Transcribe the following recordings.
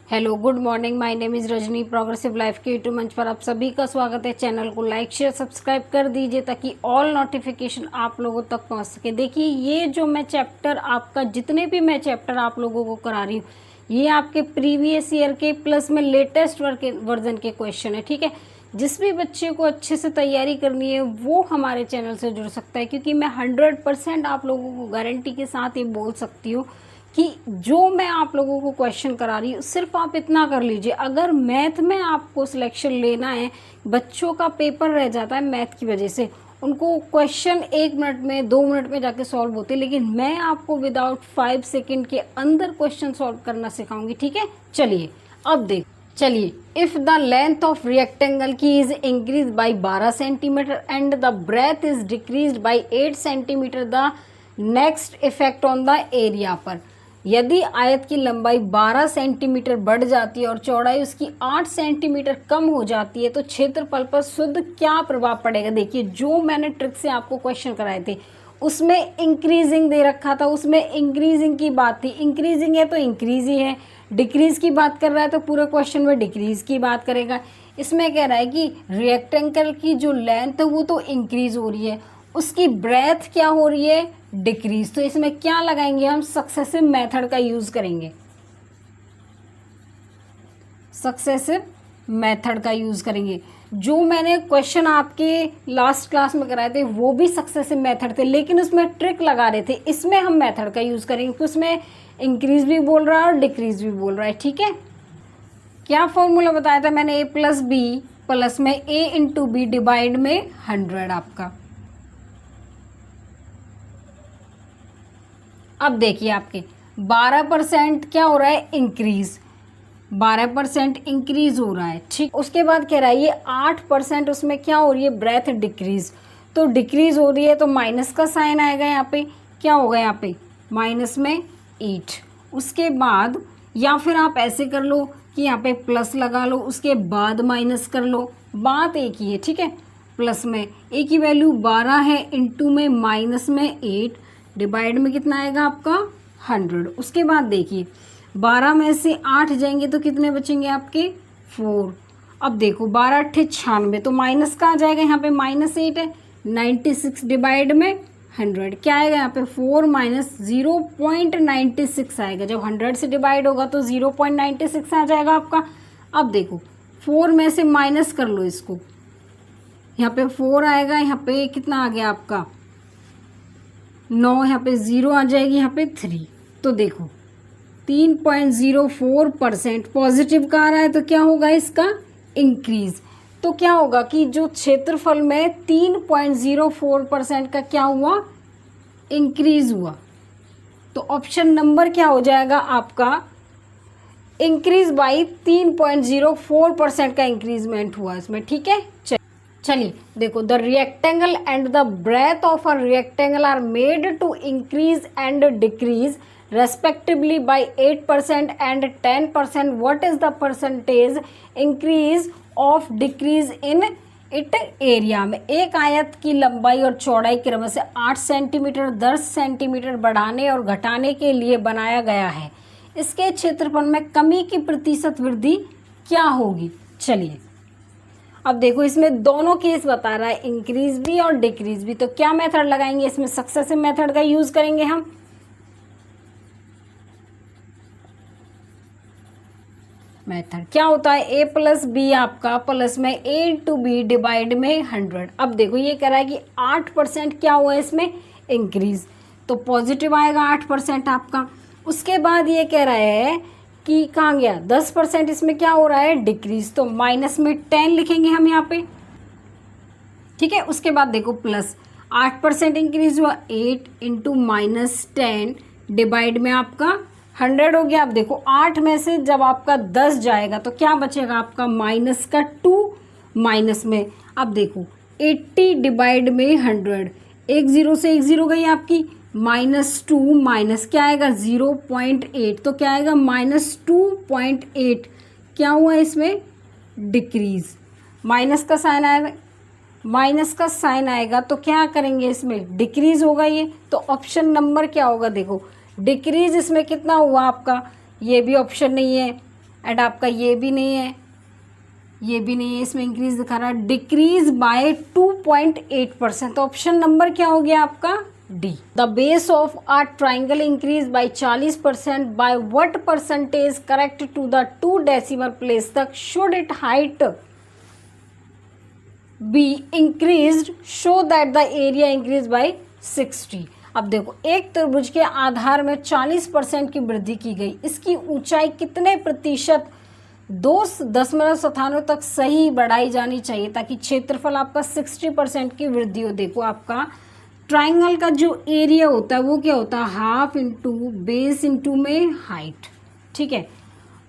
Hello good morning, my name is Rajni. Progressive life के YouTube मंच पर आप सभी का स्वागत है। चैनल को लाइक शेयर सब्सक्राइब कर दीजिए ताकि ऑल नोटिफिकेशन आप लोगों तक पहुंच सके। देखिए, ये जो मैं चैप्टर आपका जितने भी मैं चैप्टर आप लोगों को करा रही हूँ, ये आपके प्रीवियस ईयर के प्लस में लेटेस्ट वर्जन के क्वेश्चन है। ठीक है, जिस भी बच्चे को अच्छे से तैयारी करनी है वो हमारे चैनल से जुड़ सकता है, क्योंकि मैं 100% आप लोगों को गारंटी के साथ ये बोल सकती हूँ कि जो मैं आप लोगों को क्वेश्चन करा रही हूँ सिर्फ आप इतना कर लीजिए। अगर मैथ में आपको सिलेक्शन लेना है, बच्चों का पेपर रह जाता है मैथ की वजह से, उनको क्वेश्चन 1 मिनट में 2 मिनट में जाके सॉल्व होते, लेकिन मैं आपको विदाउट 5 सेकेंड के अंदर क्वेश्चन सॉल्व करना सिखाऊंगी। ठीक है, चलिए अब देख चलिए if the length of rectangle की is increase by 12 centimetre and the breadth is decrease by 8 centimetre, the next effect on the area पर। यदि आयत की लंबाई 12 सेंटीमीटर बढ़ जाती है और चौड़ाई उसकी 8 सेंटीमीटर कम हो जाती है तो क्षेत्रफल पर शुद्ध क्या प्रभाव पड़ेगा। देखिए, जो मैंने ट्रिक से आपको क्वेश्चन कराए थे उसमें इंक्रीजिंग दे रखा था, उसमें इंक्रीजिंग की बात थी। इंक्रीजिंग है तो इंक्रीज ही है, डिक्रीज की बात कर रहा है तो पूरे क्वेश्चन में डिक्रीज की बात करेगा। इसमें कह रहा है कि रेक्टेंगल की जो लेंथ है वो तो इंक्रीज हो रही है, उसकी ब्रेथ क्या हो रही है, डिक्रीज। तो इसमें क्या लगाएंगे हम, सक्सेसिव मेथड का यूज करेंगे, सक्सेसिव मेथड का यूज करेंगे। जो मैंने क्वेश्चन आपके लास्ट क्लास में कराए थे वो भी सक्सेसिव मेथड थे, लेकिन उसमें ट्रिक लगा रहे थे। इसमें हम मेथड का यूज करेंगे क्योंकि उसमें इंक्रीज भी बोल रहा है और डिक्रीज भी बोल रहा है। ठीक है, क्या फॉर्मूला बताया था मैंने, ए प्लस बी प्लस में ए इंटू बी डिवाइड में 100 आपका। अब देखिए आपके 12% क्या हो रहा है, इंक्रीज, 12% इंक्रीज हो रहा है। ठीक, उसके बाद कह रहा है ये 8% उसमें क्या हो रही है, ब्रेथ डिक्रीज। तो डिक्रीज हो रही है तो माइनस का साइन आएगा यहाँ पे, क्या होगा यहाँ पे माइनस में 8। उसके बाद या फिर आप ऐसे कर लो कि यहाँ पे प्लस लगा लो, उसके बाद माइनस कर लो, बात एक ही है। ठीक है, प्लस में ए की वैल्यू 12 है, इंटू में माइनस में 8, डिवाइड में कितना आएगा आपका 100। उसके बाद देखिए 12 में से 8 जाएंगे तो कितने बचेंगे आपके 4। अब देखो 12 8 96, तो माइनस का आ जाएगा यहाँ पे -8 है, 96 डिवाइड में 100 क्या आएगा यहाँ पे 4 माइनस 0.96 आएगा। जब 100 से डिवाइड होगा तो 0.96 आ जाएगा आपका। अब देखो 4 में से माइनस कर लो इसको, यहाँ पे 4 आएगा, यहाँ पे कितना आ गया आपका 9, यहाँ पे 0 आ जाएगी, यहाँ पे 3। तो देखो 3.04% पॉजिटिव का आ रहा है तो क्या होगा इसका इंक्रीज। तो क्या होगा कि जो क्षेत्रफल में 3.04% का क्या हुआ, इंक्रीज हुआ। तो ऑप्शन नंबर क्या हो जाएगा आपका, इंक्रीज बाई 3.04% का इंक्रीजमेंट हुआ इसमें। ठीक है, चलिए देखो, the rectangle and the breadth of a rectangle are made to increase and decrease respectively by 8% and 10%। What is the percentage increase of decrease in it area. में एक आयत की लंबाई और चौड़ाई क्रम से 8 सेंटीमीटर 10 सेंटीमीटर बढ़ाने और घटाने के लिए बनाया गया है, इसके क्षेत्रफल में कमी की प्रतिशत वृद्धि क्या होगी। चलिए अब देखो, इसमें दोनों केस बता रहा है, इंक्रीज भी और डिक्रीज भी। तो क्या मेथड लगाएंगे, इसमें सक्सेसिव मेथड का यूज करेंगे हम। मेथड क्या होता है, ए प्लस बी आपका प्लस में ए इंटू बी डिवाइड में 100। अब देखो ये कह रहा है कि 8% क्या हुआ है इसमें इंक्रीज, तो पॉजिटिव आएगा 8% आपका। उसके बाद ये कह रहा है कि कहाँ गया 10% इसमें क्या हो रहा है डिक्रीज, तो माइनस में 10 लिखेंगे हम यहाँ पे। ठीक है, उसके बाद देखो प्लस 8% इंक्रीज हुआ, 8 इंटू माइनस 10 डिवाइड में आपका 100 हो गया। अब देखो 8 में से जब आपका 10 जाएगा तो क्या बचेगा आपका माइनस का 2 माइनस में। अब देखो 80 डिवाइड में 100, एक 0 से एक 0 गई आपकी, -2 माइनस क्या आएगा 0.8, तो क्या आएगा -2.8। क्या हुआ इसमें डिक्रीज, माइनस का साइन आएगा, माइनस का साइन आएगा तो क्या करेंगे इसमें डिक्रीज होगा ये। तो ऑप्शन नंबर क्या होगा, देखो डिक्रीज इसमें कितना हुआ आपका, ये भी ऑप्शन नहीं है, एंड आपका ये भी नहीं है, ये भी नहीं है, इसमें इंक्रीज दिखा रहा है, डिक्रीज बाय 2.8%। तो ऑप्शन नंबर क्या हो गया आपका D. The base of a triangle increase by 40% by what percentage correct to the 2 decimal place तक should it height be increased so that the area increase by 60। अब देखो एक त्रिभुज के आधार में 40% की वृद्धि की गई, इसकी ऊंचाई कितने प्रतिशत 2.97 तक सही बढ़ाई जानी चाहिए ताकि क्षेत्रफल आपका 60% की वृद्धि हो। देखो आपका ट्राइंगल का जो एरिया होता है वो क्या होता है, हाफ इंटू बेस इंटू में हाइट, ठीक है।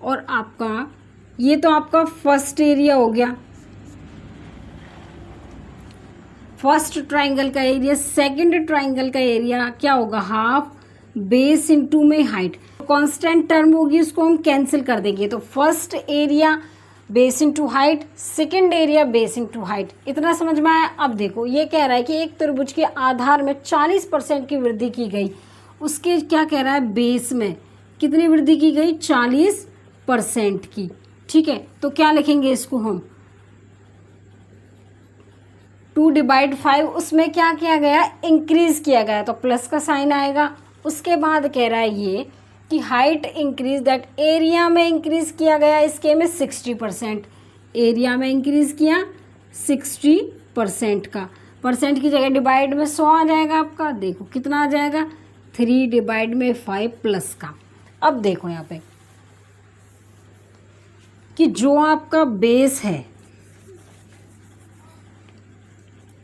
और आपका ये तो आपका फर्स्ट एरिया हो गया, फर्स्ट ट्राइंगल का एरिया। सेकंड ट्राइंगल का एरिया क्या होगा, हाफ बेस इंटू में हाइट। कांस्टेंट टर्म होगी उसको हम कैंसिल कर देंगे, तो first area base into height, second area base into height. इतना समझ में आया। अब देखो ये कह रहा है कि एक त्रिभुज के आधार में 40% की वृद्धि की गई, उसके क्या कह रहा है, बेस में कितनी वृद्धि की गई, 40% की, ठीक है। तो क्या लिखेंगे इसको हम, 2/5, उसमें क्या किया गया, इंक्रीज किया गया, तो प्लस का साइन आएगा। उसके बाद कह रहा है ये कि हाइट इंक्रीज दैट एरिया में इंक्रीज किया गया, इसके में 60%, एरिया में इंक्रीज किया 60% का, परसेंट की जगह डिवाइड में 100 आ जाएगा आपका। देखो कितना आ जाएगा, 3/5 प्लस का। अब देखो यहाँ पे कि जो आपका बेस है,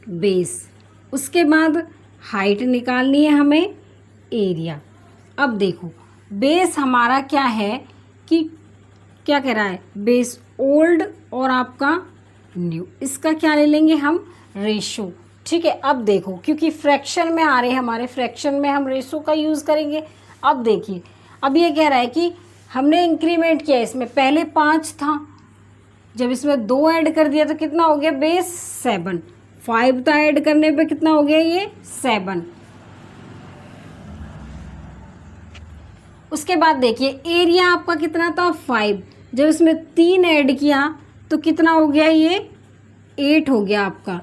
बेस, उसके बाद हाइट निकालनी है हमें, एरिया। अब देखो बेस हमारा क्या है कि क्या कह रहा है, बेस ओल्ड और आपका न्यू, इसका क्या ले लेंगे हम, रेशो, ठीक है। अब देखो क्योंकि फ्रैक्शन में आ रहे हैं हमारे, फ्रैक्शन में हम रेशो का यूज़ करेंगे। अब देखिए अब ये कह रहा है कि हमने इंक्रीमेंट किया, इसमें पहले 5 था, जब इसमें 2 ऐड कर दिया तो कितना हो गया, बेस 7, 5 था ऐड करने पे कितना हो गया, ये 7। उसके बाद देखिए एरिया आपका कितना था, 5, जब इसमें 3 ऐड किया तो कितना हो गया, ये 8 हो गया आपका।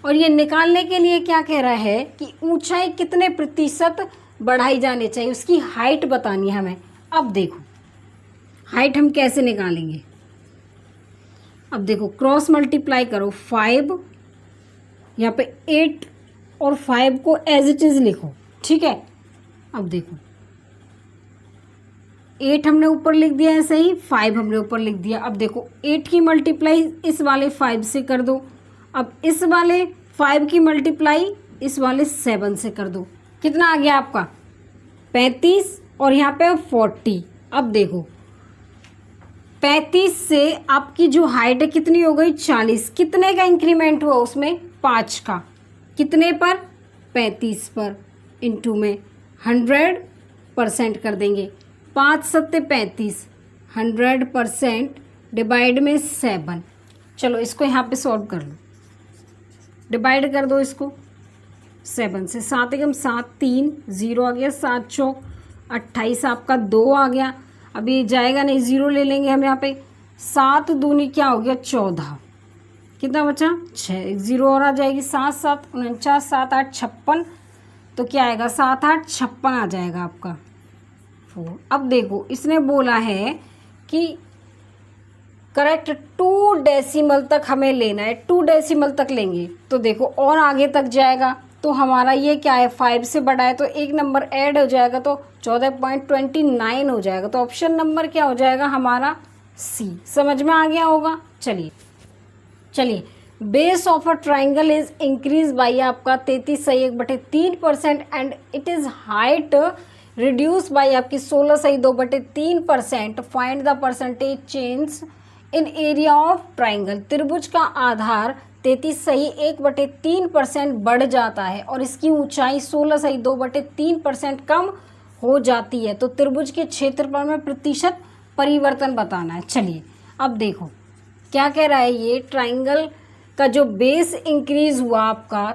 और ये निकालने के लिए क्या कह रहा है कि ऊंचाई कितने प्रतिशत बढ़ाई जानी चाहिए, उसकी हाइट बतानी है हमें। अब देखो हाइट हम कैसे निकालेंगे, अब देखो क्रॉस मल्टीप्लाई करो, 5 यहाँ पे 8 और 5 को एज इट इज़ लिखो, ठीक है। अब देखो 8 हमने ऊपर लिख दिया ऐसे ही, 5 हमने ऊपर लिख दिया। अब देखो 8 की मल्टीप्लाई इस वाले 5 से कर दो, अब इस वाले 5 की मल्टीप्लाई इस वाले 7 से कर दो, कितना आ गया आपका 35 और यहाँ पे 40। अब देखो 35 से आपकी जो हाइट है कितनी हो गई, 40, कितने का इंक्रीमेंट हुआ उसमें, 5 का, कितने पर, 35 पर, इंटू में 100% कर देंगे, 5 7 35, 100% डिवाइड में 7। चलो इसको यहाँ पे सॉल्व कर लो, डिवाइड कर दो इसको 7 से, 7 एकम 7, 3 0 आ गया, 7 चौक 28, आपका 2 आ गया। अभी ये जाएगा नहीं, 0 ले लेंगे हम यहाँ पे, 7 दूनी क्या हो गया, 14, कितना बचा 6, 0 और आ जाएगी, 7 7 49, 7 8 56, तो क्या आएगा 7 8 56 आ जाएगा आपका 4। अब देखो इसने बोला है कि करेक्ट 2 डेसिमल तक हमें लेना है, 2 डेसिमल तक लेंगे तो देखो और आगे तक जाएगा, तो हमारा ये क्या है 5 से बड़ा है तो एक नंबर ऐड हो जाएगा तो 14.29 हो जाएगा। तो ऑप्शन नंबर क्या हो जाएगा हमारा सी। समझ में आ गया होगा। चलिए base of a triangle is increase by आपका 33.1/3% and it is height reduce by आपकी 16.2/3%। Find the percentage change in area of triangle. त्रिभुज का आधार 33.1/3% बढ़ जाता है और इसकी ऊंचाई 16.2/3% कम हो जाती है, तो त्रिभुज के क्षेत्रफल में प्रतिशत परिवर्तन बताना है। चलिए अब देखो क्या कह रहा है, ये ट्राइंगल का जो बेस इंक्रीज हुआ आपका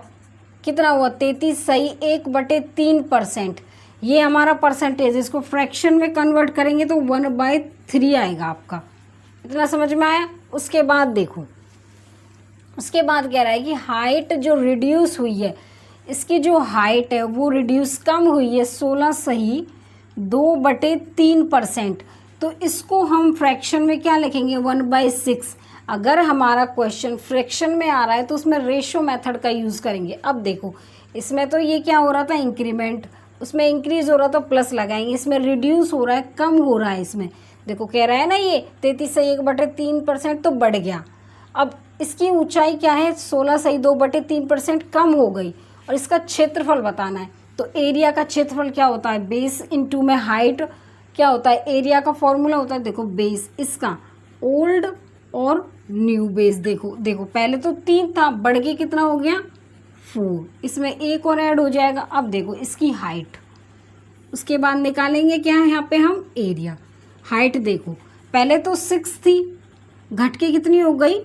कितना हुआ 33.1/3%। ये हमारा परसेंटेज, इसको फ्रैक्शन में कन्वर्ट करेंगे तो 1/3 आएगा आपका, इतना समझ में आया। उसके बाद देखो, उसके बाद कह रहा है कि हाइट जो रिड्यूस हुई है, इसकी जो हाइट है वो रिड्यूस कम हुई है 16 सही 2/3%। तो इसको हम फ्रैक्शन में क्या लिखेंगे 1/6। अगर हमारा क्वेश्चन फ्रैक्शन में आ रहा है तो उसमें रेशो मेथड का यूज़ करेंगे। अब देखो इसमें तो ये क्या हो रहा था इंक्रीमेंट, उसमें इंक्रीज हो रहा तो प्लस लगाएंगे, इसमें रिड्यूस हो रहा है कम हो रहा है। इसमें देखो कह रहा है ना ये 33 सही 1/3% तो बढ़ गया। अब इसकी ऊंचाई क्या है 16 सही 2/3% कम हो गई और इसका क्षेत्रफल बताना है। तो एरिया का क्षेत्रफल क्या होता है बेस इंटू में हाइट क्या होता है, एरिया का फॉर्मूला होता है देखो बेस इसका ओल्ड और न्यू बेस। देखो देखो पहले तो 3 था बढ़ के कितना हो गया 4, इसमें एक और ऐड हो जाएगा। अब देखो इसकी हाइट, उसके बाद निकालेंगे क्या है यहाँ पे हम एरिया। हाइट देखो पहले तो 6 थी घट के कितनी हो गई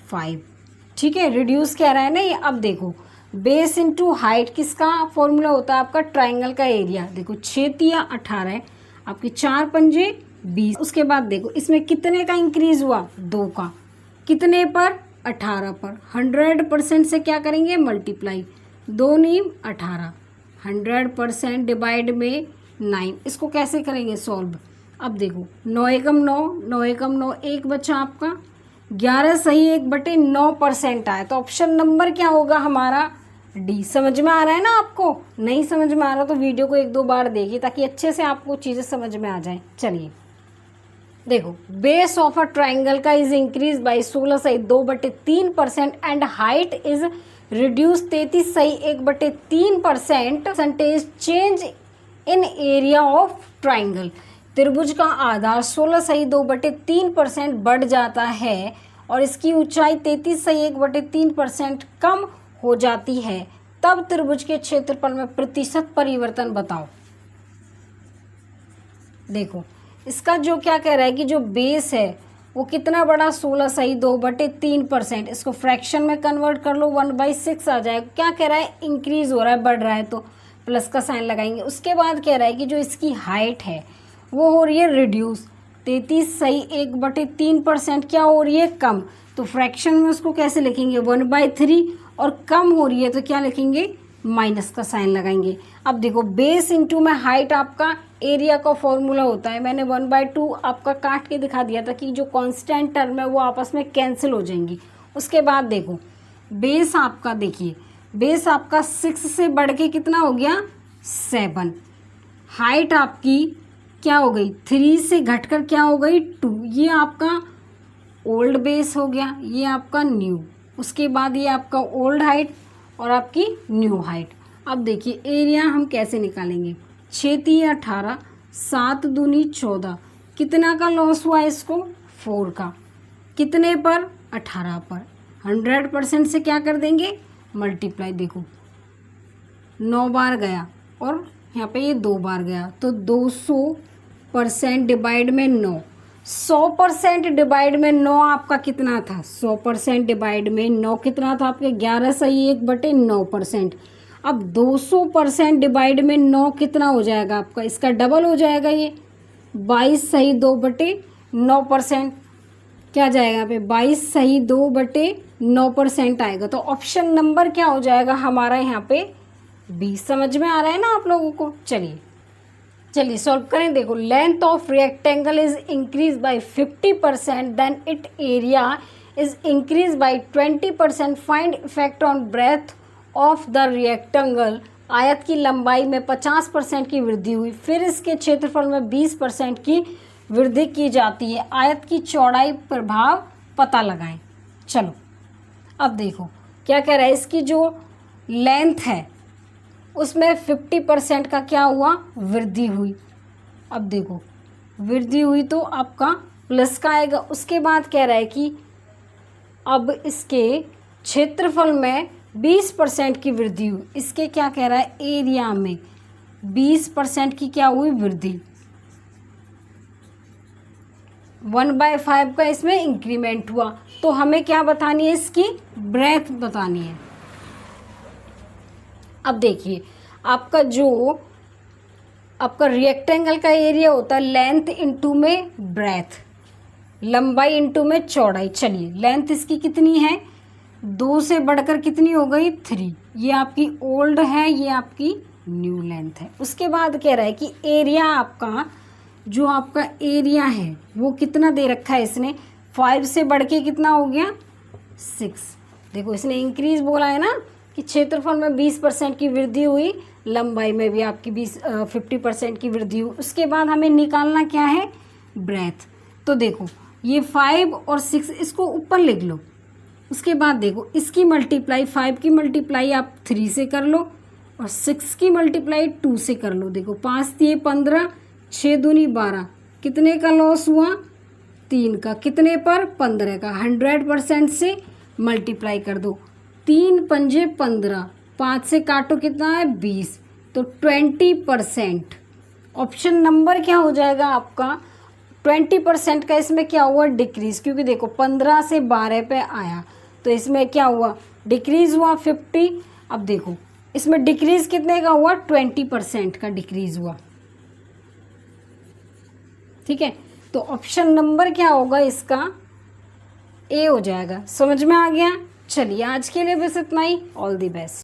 5, ठीक है रिड्यूस कह रहा है ना ये। अब देखो बेस इंटू हाइट किसका फॉर्मूला होता है आपका ट्राइंगल का एरिया। देखो 6 तिया 18 है आपकी 4 पंजे 20। उसके बाद देखो इसमें कितने का इंक्रीज हुआ 2 का, कितने पर 18 पर। 100% से क्या करेंगे मल्टीप्लाई, 2 नीम 18, 100% डिवाइड में 9। इसको कैसे करेंगे सॉल्व। अब देखो 9 एकम 9, 9 एकम 9, एक बचा आपका 11 सही 1/9% आया। तो ऑप्शन नंबर क्या होगा हमारा डी। समझ में आ रहा है ना आपको, नहीं समझ में आ रहा तो वीडियो को 1-2 बार देखिए ताकि अच्छे से आपको चीज़ें समझ में आ जाएं। चलिए देखो बेस ऑफ अ ट्राइंगल का इज इंक्रीज बाई 16 सही 2/3% एंड हाइट इज रिड्यूस 33 सही 1/3% percentage change in area of triangle. त्रिभुज का आधार 16 सही 2/3% बढ़ जाता है और इसकी ऊंचाई 33 सही 1/3% कम हो जाती है, तब त्रिभुज के क्षेत्रफल में प्रतिशत परिवर्तन बताओ। देखो इसका जो क्या कह रहा है कि जो बेस है वो कितना बड़ा 16 सही 2/3%। इसको फ्रैक्शन में कन्वर्ट कर लो 1/6 आ जाएगा। क्या कह रहा है इंक्रीज हो रहा है बढ़ रहा है तो प्लस का साइन लगाएंगे। उसके बाद कह रहा है कि जो इसकी हाइट है वो हो रही है रिड्यूस 33 सही 1/3% क्या हो रही है कम। तो फ्रैक्शन में उसको कैसे लिखेंगे 1/3 और कम हो रही है तो क्या लिखेंगे माइनस का साइन लगाएंगे। अब देखो बेस इंटू में हाइट आपका एरिया का फॉर्मूला होता है। मैंने 1/2 आपका काट के दिखा दिया था कि जो कांस्टेंट टर्म है वो आपस में कैंसिल हो जाएंगी। उसके बाद देखो बेस आपका देखिए बेस आपका 6 से बढ़ के कितना हो गया 7। हाइट आपकी क्या हो गई 3 से घटकर क्या हो गई 2। ये आपका ओल्ड बेस हो गया, ये आपका न्यू। उसके बाद ये आपका ओल्ड हाइट और आपकी न्यू हाइट। अब देखिए एरिया हम कैसे निकालेंगे 6 तिया 18, 7 दूनी 14, कितना का लॉस हुआ इसको 4 का, कितने पर 18 पर। 100% से क्या कर देंगे मल्टीप्लाई। देखो 9 बार गया और यहाँ पे ये 2 बार गया तो 200% डिवाइड में 9। 100% डिवाइड में 9 आपका कितना था 100% डिवाइड में 9 कितना था आपके 11 सही 1/9%। अब 200% डिवाइड में 9 कितना हो जाएगा आपका, इसका डबल हो जाएगा ये 22 सही 2/9%। क्या जाएगा यहाँ पे 22 सही 2/9% आएगा। तो ऑप्शन नंबर क्या हो जाएगा हमारा यहाँ पे बी। समझ में आ रहा है ना आप लोगों को। चलिए सॉल्व करें। देखो length of rectangle is increase by 50% then it area is increase by 20%। Find effect on breadth of the rectangle. आयत की लंबाई में 50% की वृद्धि हुई, फिर इसके क्षेत्रफल में 20% की वृद्धि की जाती है। आयत की चौड़ाई प्रभाव पता लगाएं। चलो अब देखो क्या कह रहा है, इसकी जो लेंथ है उसमें 50% का क्या हुआ वृद्धि हुई। अब देखो वृद्धि हुई तो आपका प्लस का आएगा। उसके बाद कह रहा है कि अब इसके क्षेत्रफल में 20% की वृद्धि हुई। इसके क्या कह रहा है एरिया में 20% की क्या हुई वृद्धि। 1/5 का इसमें इंक्रीमेंट हुआ। तो हमें क्या बतानी है इसकी ब्रेथ बतानी है। अब देखिए आपका जो आपका रेक्टेंगल का एरिया होता है लेंथ इनटू में ब्रेथ। लंबाई इंटू में चौड़ाई। चलिए लेंथ इसकी कितनी है, 2 से बढ़कर कितनी हो गई 3। ये आपकी ओल्ड है, ये आपकी न्यू लेंथ है। उसके बाद कह रहा है कि एरिया आपका, जो आपका एरिया है वो कितना दे रखा है इसने, 5 से बढ़ के कितना हो गया 6। देखो इसने इंक्रीज बोला है ना कि क्षेत्रफल में 20% की वृद्धि हुई, लंबाई में भी आपकी 50% की वृद्धि हुई। उसके बाद हमें निकालना क्या है, ब्रेथ। तो देखो ये 5 और 6 इसको ऊपर लिख लो। उसके बाद देखो इसकी मल्टीप्लाई, 5 की मल्टीप्लाई आप 3 से कर लो और 6 की मल्टीप्लाई 2 से कर लो। देखो 5 दिए 15, 6 दूनी 12, कितने का लॉस हुआ 3 का, कितने पर 15 का। 100% से मल्टीप्लाई कर दो, 3 पंजे 15, 5 से काटो कितना है 20, तो 20%। ऑप्शन नंबर क्या हो जाएगा आपका 20% का। इसमें क्या हुआ डिक्रीज, क्योंकि देखो 15 से 12 पे आया तो इसमें क्या हुआ डिक्रीज हुआ 50। अब देखो इसमें डिक्रीज कितने का हुआ 20% का डिक्रीज हुआ। ठीक है, तो ऑप्शन नंबर क्या होगा इसका ए हो जाएगा। समझ में आ गया। चलिए आज के लिए बस इतना ही। All the best.